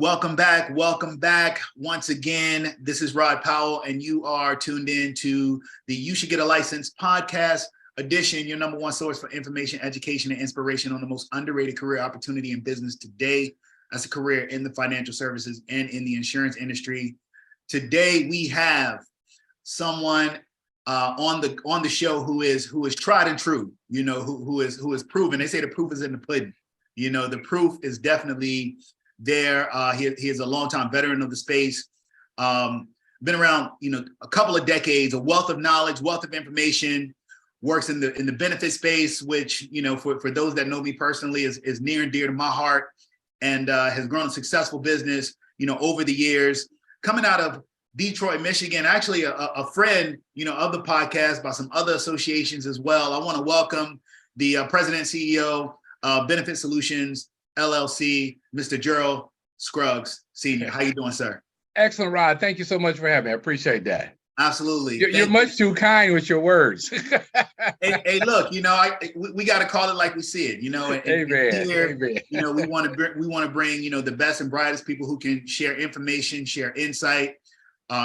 Welcome back. Welcome back. Once again, this is Rod Powell, and you are tuned in to the You Should Get a License podcast edition, your number one source for information, education, and inspiration on the most underrated career opportunity in business today. That's a career in the financial services and in the insurance industry. Today, we have someone on the show who is tried and true, who is proven. They say the proof is in the pudding. The proof is definitely there. He is a longtime veteran of the space, been around, a couple of decades, a wealth of knowledge, wealth of information, works in the benefit space, which, for those that know me personally is near and dear to my heart, and has grown a successful business, over the years, coming out of Detroit, Michigan, actually a friend, of the podcast by some other associations as well. I want to welcome the president and CEO of Benefit Solutions, LLC, Mr. Gerald Scruggs, Senior. How you doing, sir? Excellent, Rod. Thank you so much for having me. I appreciate that. Absolutely. You're much too kind with your words. hey, look, we got to call it like we see it, Amen. Here, Amen. we want to bring, the best and brightest people who can share information, share insight,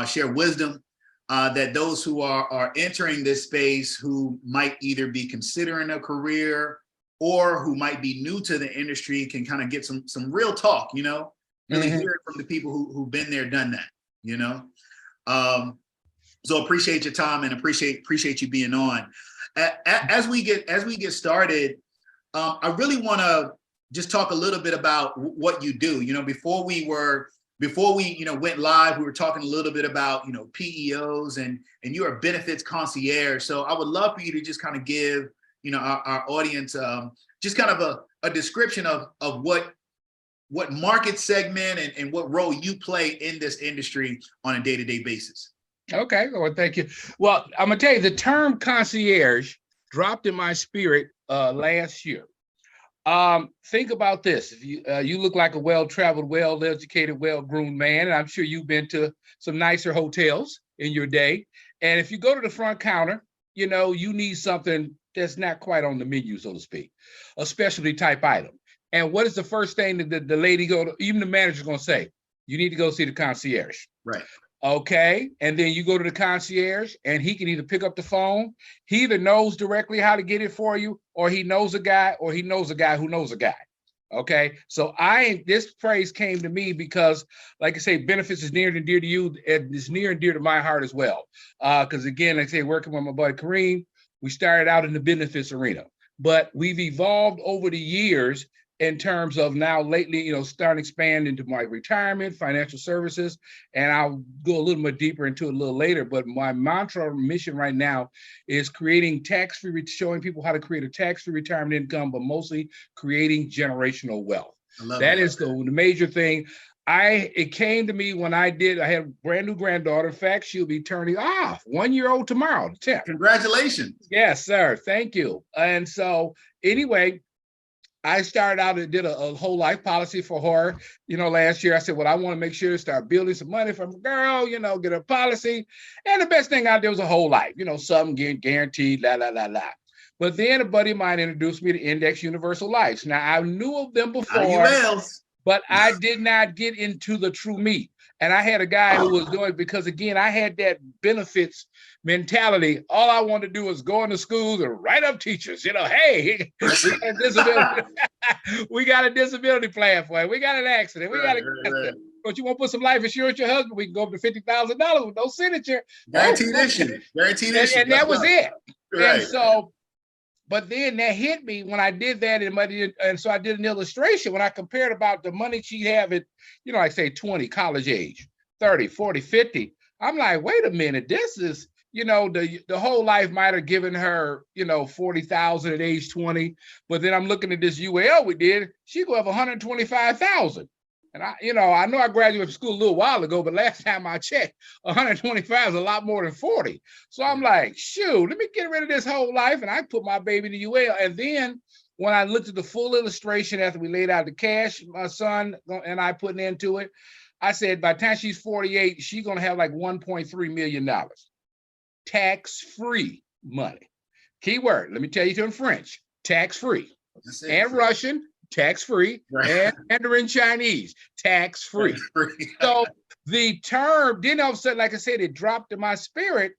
share wisdom, that those who are entering this space who might either be considering a career or who might be new to the industry can kind of get some real talk, really hear it from the people who've been there, done that, So appreciate your time and appreciate you being on. As we get started, I really want to just talk a little bit about what you do. Before we went live, we were talking a little bit about PEOs and you're a benefits concierge. So I would love for you to just kind of give our audience just kind of a description of what market segment and what role you play in this industry on a day-to-day basis. Okay, well, thank you. Well, I'm gonna tell you, the term concierge dropped in my spirit last year. Think about this. If you look like a well-traveled, well-educated, well-groomed man, and I'm sure you've been to some nicer hotels in your day. And if you go to the front counter, you need something that's not quite on the menu, so to speak, a specialty type item. And what is the first thing that the lady even the manager's gonna say? You need to go see the concierge. Right. Okay, and then you go to the concierge and he can either pick up the phone, he either knows directly how to get it for you, or he knows a guy, or he knows a guy who knows a guy. Okay, so this phrase came to me because, like I say, benefits is near and dear to you, and it's near and dear to my heart as well. Because again, like I say, working with my buddy Kareem, we started out in the benefits arena, but we've evolved over the years in terms of now lately, starting to expand into my retirement, financial services, and I'll go a little bit deeper into it a little later, but my mantra mission right now is creating tax-free, showing people how to create a tax-free retirement income, but mostly creating generational wealth. That is the major thing. It came to me when I had a brand new granddaughter. In fact, she'll be turning 1 year old tomorrow, the 10th. Congratulations. Yes, sir. Thank you. And so anyway, I started out and did a whole life policy for her. Last year I said, well, I want to make sure to start building some money from a girl, get a policy. And the best thing I did was a whole life, something guaranteed, la, la, la, la. But then a buddy of mine introduced me to Index Universal Lives. Now, I knew of them before, but I did not get into the true meat. And I had a guy who was doing it because, again, I had that benefits mentality. All I wanted to do was go into schools and write up teachers. Hey, we got a disability plan for you. We got an accident. We got a But you want to put some life insurance on your husband? We can go up to $50,000 with no signature. Guaranteed issue. And that was it. Right. And so, but then that hit me when I did that, and so I did an illustration when I compared about the money she'd have at, like say 20, college age, 30, 40, 50. I'm like, wait a minute, this is, the whole life might have given her, 40,000 at age 20, but then I'm looking at this UL we did, she go have 125,000. And I know I graduated from school a little while ago, but last time I checked, 125 is a lot more than 40. So I'm like, shoot, let me get rid of this whole life. And I put my baby in the UL. And then when I looked at the full illustration after we laid out the cash, my son and I putting into it, I said, by the time she's 48, she's going to have like $1.3 million. Tax-free money. Keyword, let me tell you to in French, tax-free. And Russian, tax-free, Right. and Mandarin Chinese, tax-free. So the term, then all of a sudden, like I said, it dropped in my spirit.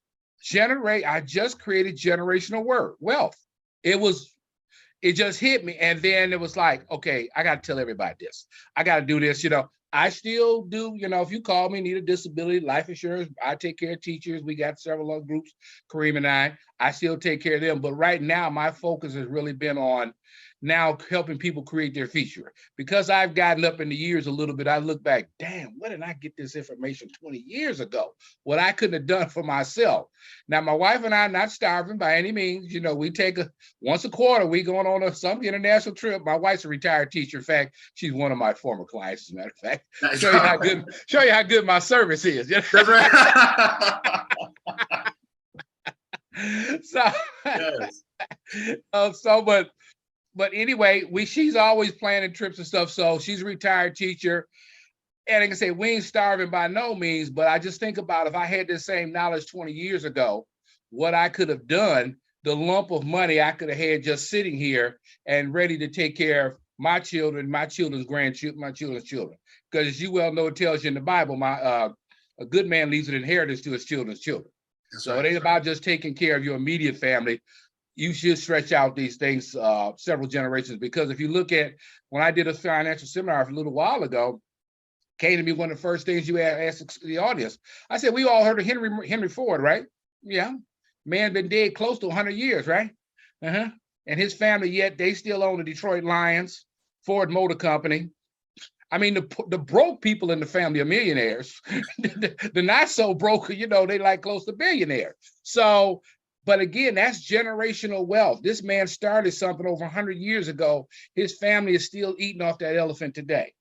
I just created generational wealth. It just hit me. And then it was like, okay, I got to tell everybody this. I got to do this. I still do, if you call me, need a disability, life insurance, I take care of teachers. We got several other groups, Kareem and I still take care of them. But right now, my focus has really been on now helping people create their future. Because I've gotten up in the years a little bit, I look back, damn, where did I get this information 20 years ago? What I couldn't have done for myself. Now, my wife and I are not starving by any means. We take once a quarter, we going on some international trip. My wife's a retired teacher. In fact, she's one of my former clients, as a matter of fact. Show you how good my service is. That's right. Yes. But anyway, she's always planning trips and stuff. So she's a retired teacher. And I can say we ain't starving by no means, but I just think about if I had this same knowledge 20 years ago, what I could have done, the lump of money I could have had just sitting here and ready to take care of my children, my children's grandchildren, my children's children. Because as you well know, it tells you in the Bible, a good man leaves an inheritance to his children's children. That's so right. It ain't about just taking care of your immediate family. You should stretch out these things several generations, because if you look at when I did a financial seminar a little while ago, came to me one of the first things you asked the audience. I said, we all heard of Henry Ford, right? Yeah. Man been dead close to 100 years, right? Uh-huh. And his family, yet they still own the Detroit Lions, Ford Motor Company. I mean, the broke people in the family are millionaires. The not so broke, they like close to billionaires. So, but again, that's generational wealth. This man started something over 100 years ago. His family is still eating off that elephant today.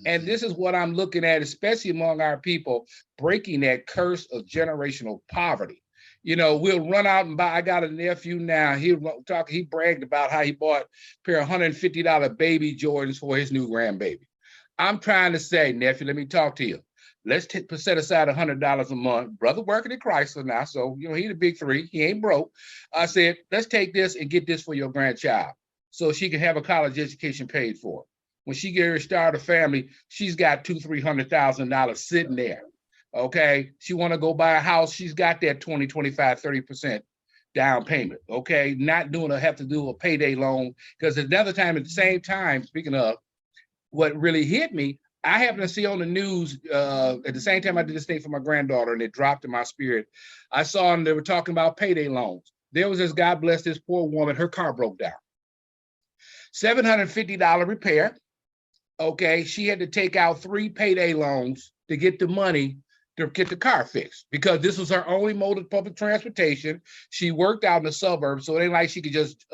And this is what I'm looking at, especially among our people, breaking that curse of generational poverty. We'll run out and buy. I got a nephew now. He bragged about how he bought a pair of $150 baby Jordans for his new grandbaby. I'm trying to say, nephew, let me talk to you. Let's set aside $100 a month. Brother working at Chrysler now, so he the big three. He ain't broke. I said, let's take this and get this for your grandchild, so she can have a college education paid for. When she get her start a family, she's got $200,000-$300,000 sitting there. Okay, she want to go buy a house. She's got that 20, 25, 30% down payment. Okay, not have to do a payday loan, because another time at the same time. Speaking of, what really hit me, I happened to see on the news at the same time I did this thing for my granddaughter, and it dropped in my spirit. I saw them, they were talking about payday loans. There was this, God bless this poor woman, her car broke down. $750 repair. Okay, she had to take out 3 payday loans to get the money to get the car fixed, because this was her only mode of public transportation. She worked out in the suburbs, so it ain't like she could just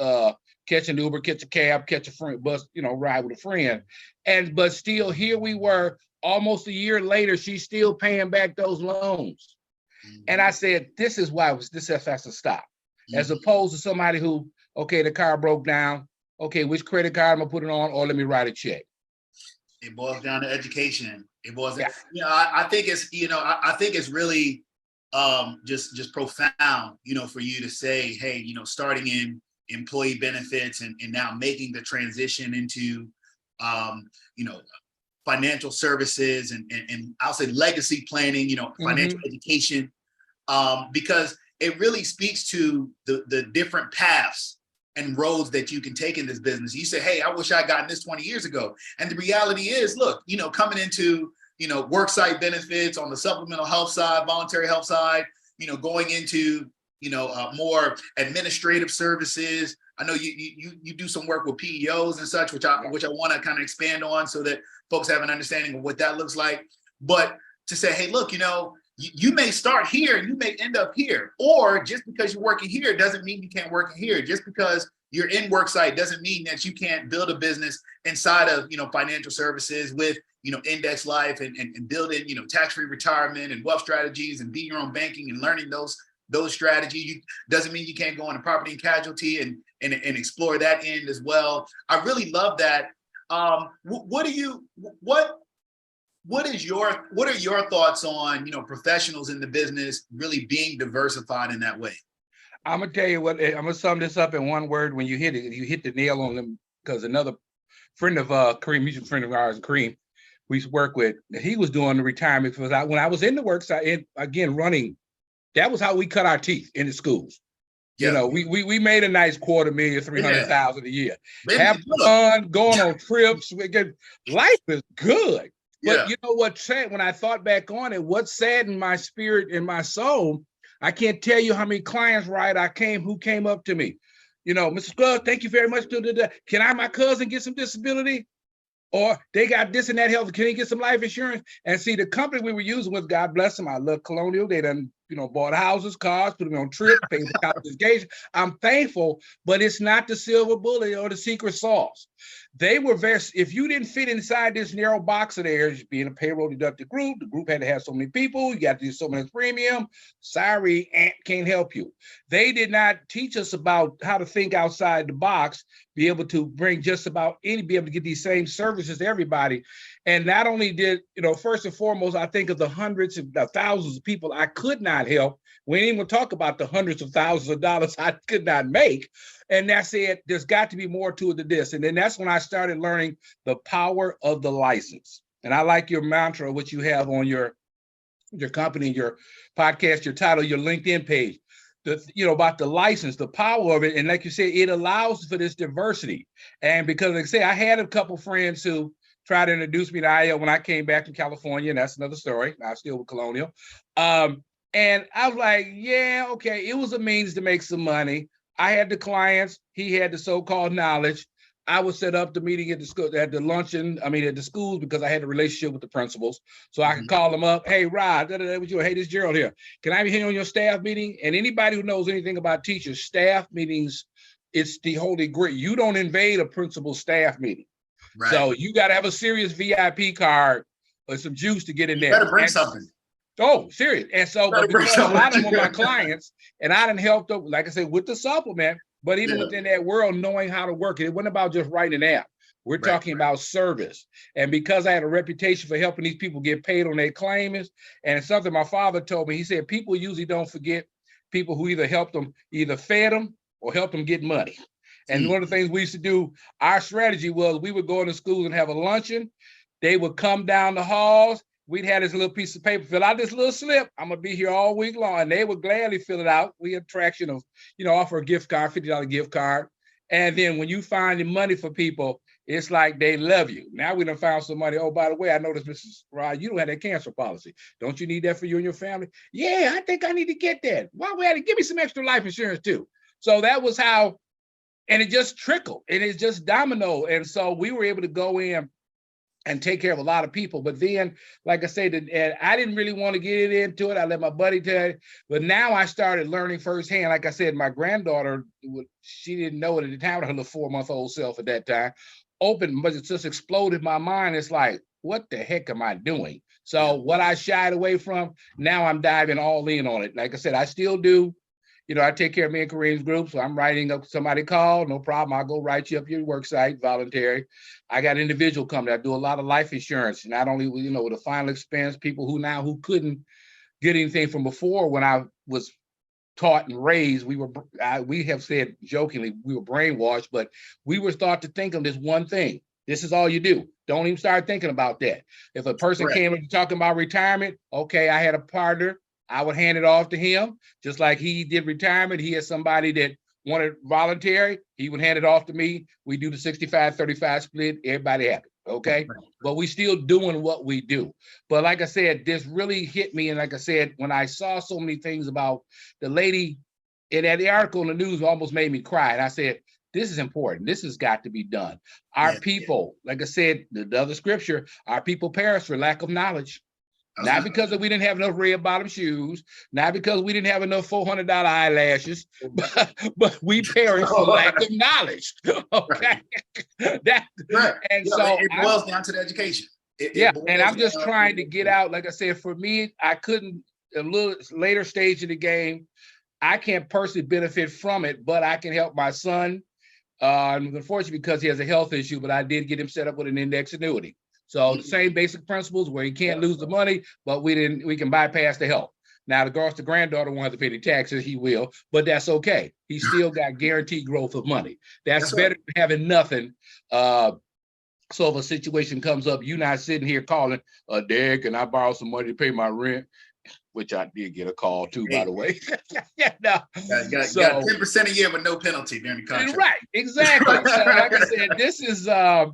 catch an Uber, catch a cab, catch a friend, bus, ride with a friend. But still, here we were almost a year later, she's still paying back those loans. Mm-hmm. And I said, this is why this has to stop. Mm-hmm. As opposed to somebody who, okay, the car broke down. Okay, which credit card am I putting on? Or let me write a check. It boils down to education. It boils down. I think it's, I think it's really just profound, for you to say, hey, starting in employee benefits and now making the transition into, financial services and I'll say legacy planning, financial mm-hmm. education, because it really speaks to the different paths and roads that you can take in this business. You say, hey, I wish I gotten this 20 years ago. And the reality is, look, coming into, worksite benefits on the supplemental health side, voluntary health side, going into, more administrative services. I know you do some work with PEOs and such, which I want to kind of expand on so that folks have an understanding of what that looks like. But to say, hey, look, you may start here and you may end up here, or just because you're working here doesn't mean you can't work here. Just because you're in worksite doesn't mean that you can't build a business inside of, financial services with, index life and building, tax-free retirement and wealth strategies and being your own banking and learning those strategies. Doesn't mean you can't go into property and casualty and explore that end as well. I really love that. What are your thoughts on, professionals in the business really being diversified in that way? I'm gonna tell you what, I'm gonna sum this up in one word. When you hit it, you hit the nail on them, because another friend of Kareem, mutual friend of ours, Kareem, we used to work with. He was doing the retirement when I was in the work site, again running. That was how we cut our teeth in the schools. You know, we made a nice $250,000, 300,000 a year. Have fun, going on trips. Life is good. But you know what sad, when I thought back on it, what saddened my spirit and my soul, I can't tell you how many clients, right, who came up to me. You know, Mr. Scruggs, thank you very much. Can my cousin get some disability? Or they got this and that health. Can he get some life insurance? And see, the company we were using was, God bless them, I love Colonial. They done, bought houses, cars, put them on trips, paid for college education. I'm thankful, but it's not the silver bullet or the secret sauce. They were if you didn't fit inside this narrow box of theirs, being a payroll deducted group, the group had to have so many people, you got to do so much premium. Sorry, Aunt can't help you. They did not teach us about how to think outside the box, be able to bring just about be able to get these same services to everybody. And not only did, first and foremost, I think of the hundreds of thousands of people I could not help. We ain't even talk about the hundreds of thousands of dollars I could not make. And that's it. There's got to be more to it than this. And then that's when I started learning the power of the license. And I like your mantra, which you have on your company, your podcast, your title, your LinkedIn page, about the license, the power of it. And like you said, it allows for this diversity. And because, like I say, I had a couple friends who tried to introduce me to IL when I came back to California, and that's another story. I'm still with Colonial. And I was like, yeah, okay. It was a means to make some money. I had the clients. He had the so-called knowledge. I would set up the meeting at the school, at the schools, because I had a relationship with the principals. So I could call them up. Hey, Rod, hey, this is Gerald here. Can I be here on your staff meeting? And anybody who knows anything about teachers, staff meetings, it's the holy grail. You don't invade a principal's staff meeting. Right. So you got to have a serious VIP card or some juice to get in there. You better bring something. Oh, serious. And so, but because a lot of them were my clients, and I didn't help them, like I said, with the supplement, but even within that world, knowing how to work it. It wasn't about just writing an app. We're talking about service. And because I had a reputation for helping these people get paid on their claims, and it's something my father told me, he said, people usually don't forget people who either helped them, either fed them or helped them get money. And one of the things we used to do, our strategy was we would go into schools and have a luncheon. They would come down the halls. We'd have this little piece of paper, fill out this little slip. I'm going to be here all week long. And they would gladly fill it out. We had attraction of, offer a gift card, $50 gift card. And then when you find the money for people, it's like they love you. Now we done found some money. Oh, by the way, I noticed, Mrs. Rod, you don't have that cancer policy. Don't you need that for you and your family? Yeah, I think I need to get that. Why we had to give me some extra life insurance too. So that was how, and it just trickled and it just dominoed. And so we were able to go in and take care of a lot of people. But then, like I said, and I didn't really want to get into it. I let my buddy tell it. But now I started learning firsthand. Like I said, my granddaughter, she didn't know it at the time, her little 4-month-old self at that time, opened, but it just exploded my mind. It's like, what the heck am I doing? So what I shied away from, now I'm diving all in on it. Like I said, I still do. I take care of me and Kareem's group. So I'm writing up somebody call, no problem. I'll go write you up your work site, voluntary. I got individual company. I do a lot of life insurance, not only, with the final expense, people who couldn't get anything from before. When I was taught and raised, we have said jokingly, we were brainwashed, but we were taught to think of this one thing. This is all you do. Don't even start thinking about that. If a person came and talking about retirement, okay, I had a partner. I would hand it off to him, just like he did retirement. He had somebody that wanted voluntary. He would hand it off to me. We do the 65-35 split. Everybody happy, okay? But we still doing what we do. But like I said, this really hit me. And like I said, when I saw so many things about the lady, and the article in the news almost made me cry. And I said, this is important. This has got to be done. Our people, like I said, the other scripture, our people perish for lack of knowledge. Not because we didn't have enough red bottom shoes, not because we didn't have enough $400 eyelashes, but we perish for lack of knowledge. Okay, and so it boils down to the education. And I'm just trying to get out. Like I said, for me, I couldn't. A little later stage of the game, I can't personally benefit from it, but I can help my son. Unfortunately, because he has a health issue, but I did get him set up with an index annuity. So the same basic principles where he can't lose the money, but we can bypass the help. Now, the granddaughter won't have to pay the taxes, he will, but that's okay. He still got guaranteed growth of money. That's better than having nothing. So if a situation comes up, you're not sitting here calling, Dad, can I borrow some money to pay my rent? Which I did get a call too, by the way. No. Got 10% a year with no penalty during the contract. Right, exactly. So like I said, this is and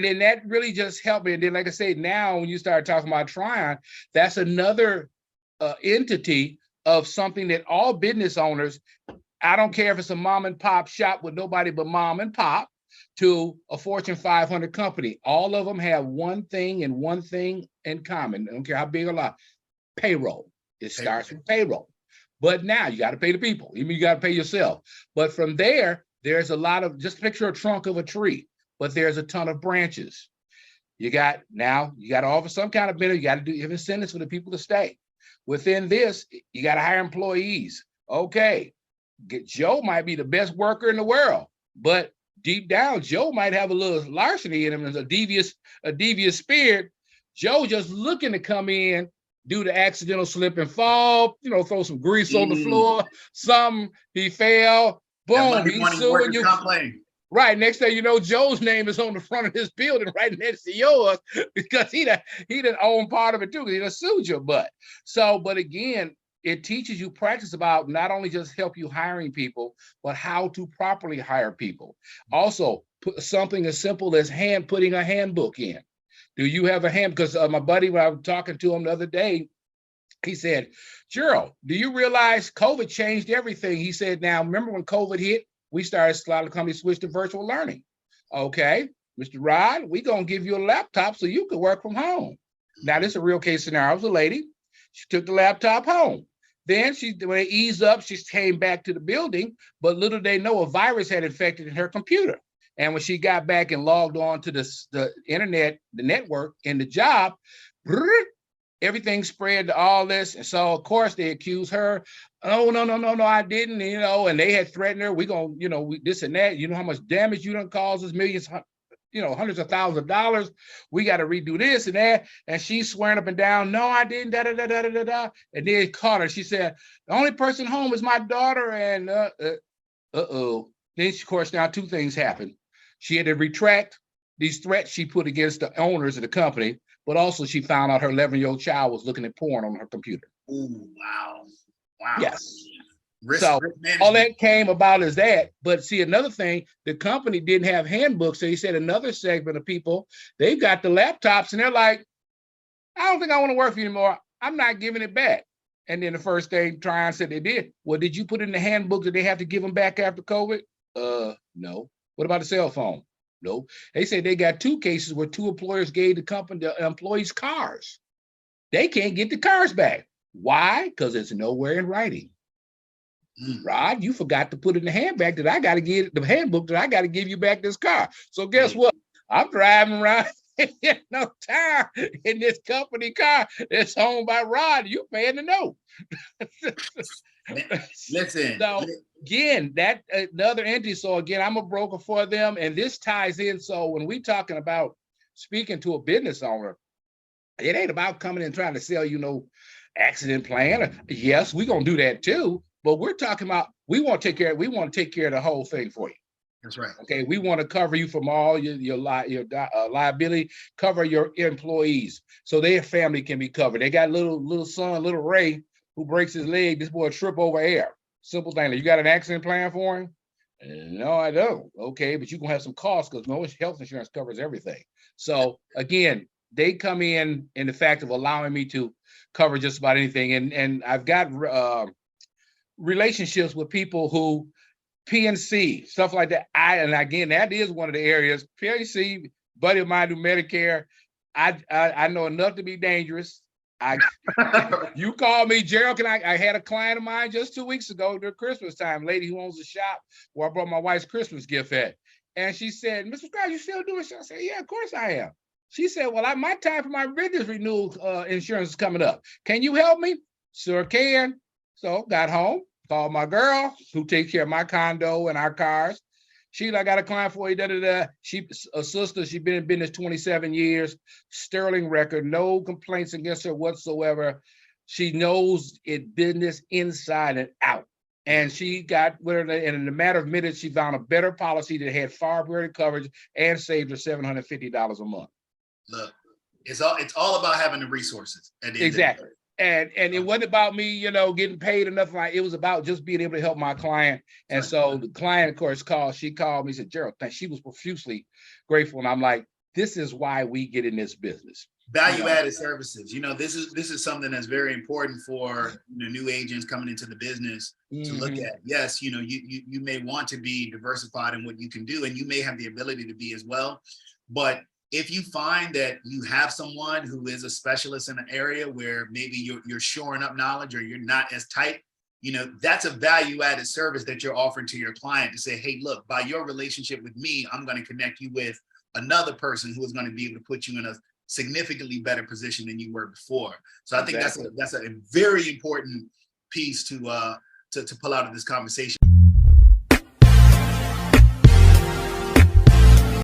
then that really just helped me. And then, like I said, now when you start talking about Tryon, that's another entity of something that all business owners, I don't care if it's a mom and pop shop with nobody but mom and pop, to a Fortune 500 company, all of them have one thing in common. I don't care how big or lot, payroll. It starts with payroll. But now you got to pay the people. You got to pay yourself. But from there, there's a lot of, just picture a trunk of a tree, but there's a ton of branches. You got to offer some kind of benefit. You got to do incentives for the people to stay. Within this, you got to hire employees. Okay, Joe might be the best worker in the world, but deep down, Joe might have a little larceny in him, as a devious spirit. Joe just looking to come in, do the accidental slip and fall, throw some grease on the floor, he fell, boom, he's suing you. Right, next thing you know, Joe's name is on the front of his building right next to yours, because he done own part of it too, because he done sued your butt. So, but again, it teaches you practice about not only just help you hiring people, but how to properly hire people. Also, put something as simple as putting a handbook in. Do you have a hand? Because my buddy, when I was talking to him the other day, he said, Gerald, do you realize COVID changed everything? He said, now, remember when COVID hit, a lot of companies switched to virtual learning. Okay, Mr. Rod, we're going to give you a laptop so you can work from home. Now, this is a real case scenario. It was a lady. She took the laptop home. Then when they eased up, she came back to the building, but little they know a virus had infected her computer. And when she got back and logged on to the internet, the network, and the job, everything spread to all this. And so, of course, they accused her. Oh, no, I didn't, and they had threatened her. We gonna, this and that. You know how much damage you done caused us, millions, hundreds of thousands of dollars. We got to redo this and that. And she's swearing up and down, no, I didn't, da, da, da, da, da, da. And then caught her. She said, the only person home is my daughter. And uh-oh. Then, of course, now two things happened. She had to retract these threats she put against the owners of the company, but also she found out her 11-year-old child was looking at porn on her computer. Ooh, wow. Yes. So all that came about is that. But see, another thing, the company didn't have handbooks. So he said another segment of people, they've got the laptops and they're like, I don't think I want to work for you anymore. I'm not giving it back. And then the first thing Tryon said they did, well, did you put in the handbook that they have to give them back after COVID? No. What about the cell phone? No. They said they got two cases where two employers gave the employees cars. They can't get the cars back. Why? Because it's nowhere in writing. Rod, you forgot to put in the handbook that I got to give you back this car. So guess what? I'm driving around in no time in this company car that's owned by Rod. You paying the note. Listen. So again, that another entity. So again, I'm a broker for them, and this ties in. So when we talking about speaking to a business owner, it ain't about coming and trying to sell accident plan. Yes, we're gonna do that too. But we're talking about we want to take care of the whole thing for you. That's right. Okay, we want to cover you from all your liability, cover your employees so their family can be covered. They got little son, little Ray, who breaks his leg. This boy trip over air. Simple thing. You got an accident plan for him? No, I don't. Okay, but you're gonna have some costs because no health insurance covers everything. So again, they come in the fact of allowing me to cover just about anything, and I've got relationships with people who PNC, stuff like that. And again, that is one of the areas. PNC, buddy of mine do Medicare. I know enough to be dangerous. You call me, Gerald. I had a client of mine just 2 weeks ago during Christmas time, lady who owns a shop where I brought my wife's Christmas gift at. And she said, Mr. Scruggs, you still doing it? I said, yeah, of course I am. She said, well, my time for my business renewal insurance is coming up. Can you help me? Sure can. So got home, called my girl who takes care of my condo and our cars. I got a client for you, da-da-da. She a sister, she's been in business 27 years, sterling record, no complaints against her whatsoever. She knows it business inside and out. And she got with her, and in a matter of minutes, she found a better policy that had far greater coverage and saved her $750 a month. Look, it's all about having the resources at the end Exactly. of the day. And it wasn't about me, getting paid or nothing like. It was about just being able to help my client. And Right. so the client, of course, she called me, said, Gerald, she was profusely grateful. And I'm like, this is why we get in this business. Value-added services. This is something that's very important for new agents coming into the business to look at. Yes, you may want to be diversified in what you can do, and you may have the ability to be as well. But if you find that you have someone who is a specialist in an area where maybe you're shoring up knowledge or you're not as tight, that's a value-added service that you're offering to your client to say, hey, look, by your relationship with me, I'm going to connect you with another person who is going to be able to put you in a significantly better position than you were before. So I think that's a very important piece to pull out of this conversation.